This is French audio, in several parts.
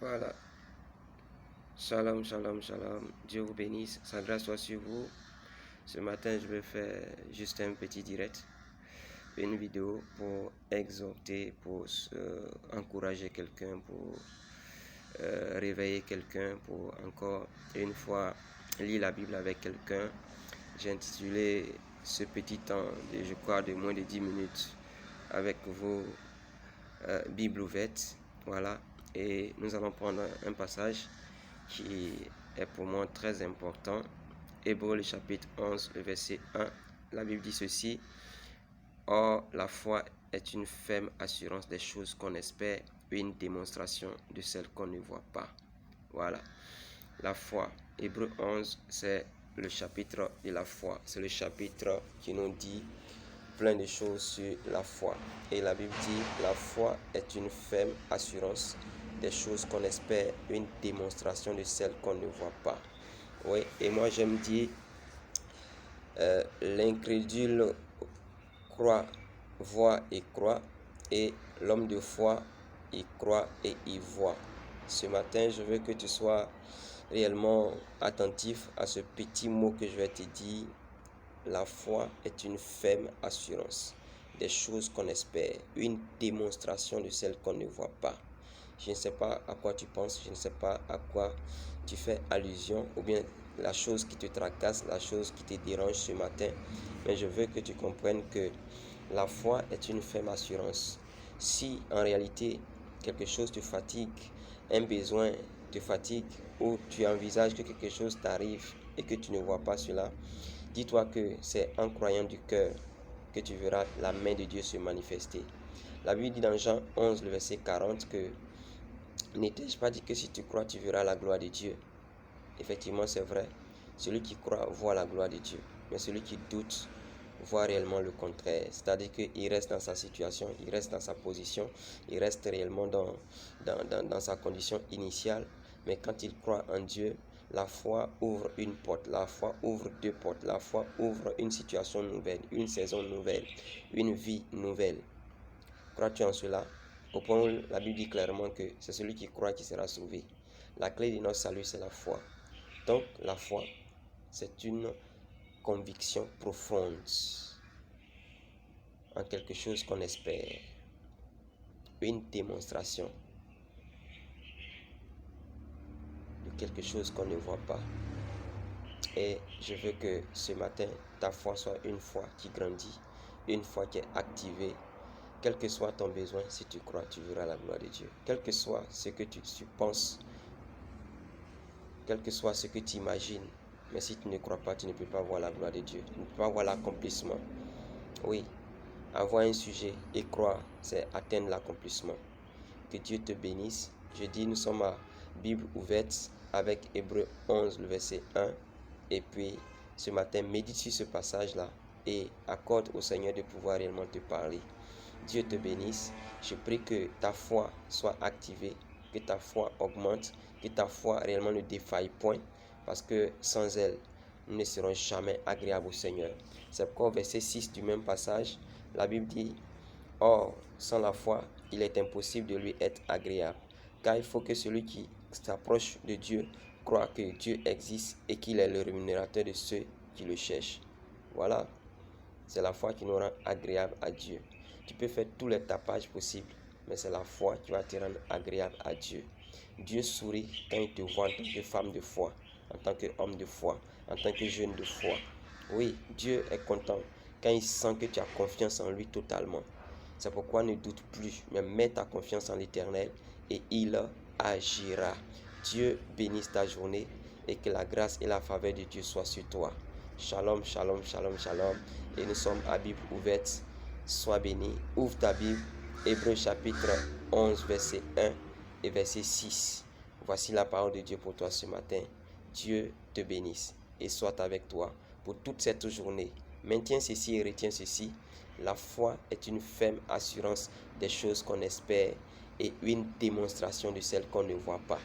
Voilà. Shalom, shalom, shalom. Dieu vous bénisse. Sa grâce soit sur vous. Ce matin, je vais faire juste un petit direct, une vidéo pour exhorter, pour encourager quelqu'un, pour réveiller quelqu'un, pour encore une fois lire la Bible avec quelqu'un. J'ai intitulé ce petit temps, je crois, de moins de 10 minutes avec vos Bibles ouvertes. Voilà. Et nous allons prendre un passage qui est pour moi très important. Hébreux, le chapitre 11, le verset 1. La Bible dit ceci: Or, la foi est une ferme assurance des choses qu'on espère, une démonstration de celles qu'on ne voit pas. Voilà. La foi. Hébreux 11, c'est le chapitre de la foi. C'est le chapitre qui nous dit plein de choses sur la foi. Et la Bible dit: la foi est une ferme assurance des choses qu'on espère, une démonstration de celles qu'on ne voit pas. Oui, et moi j'aime dire, l'incrédule croit, voit et croit, et l'homme de foi, il croit et il voit. Ce matin, je veux que tu sois réellement attentif à ce petit mot que je vais te dire. La foi est une ferme assurance des choses qu'on espère, une démonstration de celles qu'on ne voit pas. Je ne sais pas à quoi tu penses, je ne sais pas à quoi tu fais allusion, ou bien la chose qui te tracasse, la chose qui te dérange ce matin. Mais je veux que tu comprennes que la foi est une ferme assurance. Si en réalité quelque chose te fatigue, un besoin te fatigue, ou tu envisages que quelque chose t'arrive et que tu ne vois pas cela, dis-toi que c'est en croyant du cœur que tu verras la main de Dieu se manifester. La Bible dit dans Jean 11, le verset 40 que n'ai-je pas dit que si tu crois, tu verras la gloire de Dieu? Effectivement, c'est vrai. Celui qui croit voit la gloire de Dieu. Mais celui qui doute voit réellement le contraire. C'est-à-dire qu'il reste dans sa situation, il reste dans sa position, il reste réellement dans sa condition initiale. Mais quand il croit en Dieu, la foi ouvre une porte, la foi ouvre deux portes, la foi ouvre une situation nouvelle, une saison nouvelle, une vie nouvelle. Crois-tu en cela? Au point où la Bible dit clairement que c'est celui qui croit qui sera sauvé. La clé de notre salut, c'est la foi. Donc, la foi, c'est une conviction profonde en quelque chose qu'on espère, une démonstration de quelque chose qu'on ne voit pas. Et je veux que ce matin, ta foi soit une foi qui grandit, une foi qui est activée. Quel que soit ton besoin, si tu crois, tu verras la gloire de Dieu. Quel que soit ce que tu penses, quel que soit ce que tu imagines, mais si tu ne crois pas, tu ne peux pas voir la gloire de Dieu. Tu ne peux pas voir l'accomplissement. Oui, avoir un sujet et croire, c'est atteindre l'accomplissement. Que Dieu te bénisse. Je dis, nous sommes à Bible ouverte avec Hébreux 11, le verset 1. Et puis, ce matin, médite sur ce passage-là et accorde au Seigneur de pouvoir réellement te parler. Dieu te bénisse. Je prie que ta foi soit activée, que ta foi augmente, que ta foi réellement ne défaille point, parce que sans elle, nous ne serons jamais agréables au Seigneur. C'est pourquoi au verset 6 du même passage, la Bible dit: Or, sans la foi, il est impossible de lui être agréable, car il faut que celui qui s'approche de Dieu croit que Dieu existe et qu'il est le rémunérateur de ceux qui le cherchent. Voilà, c'est la foi qui nous rend agréable à Dieu. Tu peux faire tous les tapages possibles, mais c'est la foi qui va te rendre agréable à Dieu. Dieu sourit quand il te voit en tant que femme de foi, en tant qu'homme de foi, en tant que jeune de foi. Oui, Dieu est content quand il sent que tu as confiance en lui totalement. C'est pourquoi ne doute plus, mais mets ta confiance en l'Éternel et il agira. Dieu bénisse ta journée et que la grâce et la faveur de Dieu soient sur toi. Shalom, shalom, shalom, shalom. Et nous sommes à Bible ouverte. Sois béni. Ouvre ta Bible. Hébreux chapitre 11, verset 1 et verset 6. Voici la parole de Dieu pour toi ce matin. Dieu te bénisse et soit avec toi pour toute cette journée. Maintiens ceci et retiens ceci. La foi est une ferme assurance des choses qu'on espère et une démonstration de celles qu'on ne voit pas.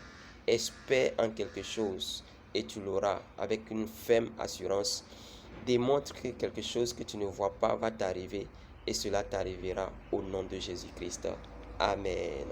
Espère en quelque chose et tu l'auras avec une ferme assurance. Démontre que quelque chose que tu ne vois pas va t'arriver et cela t'arrivera au nom de Jésus-Christ. Amen.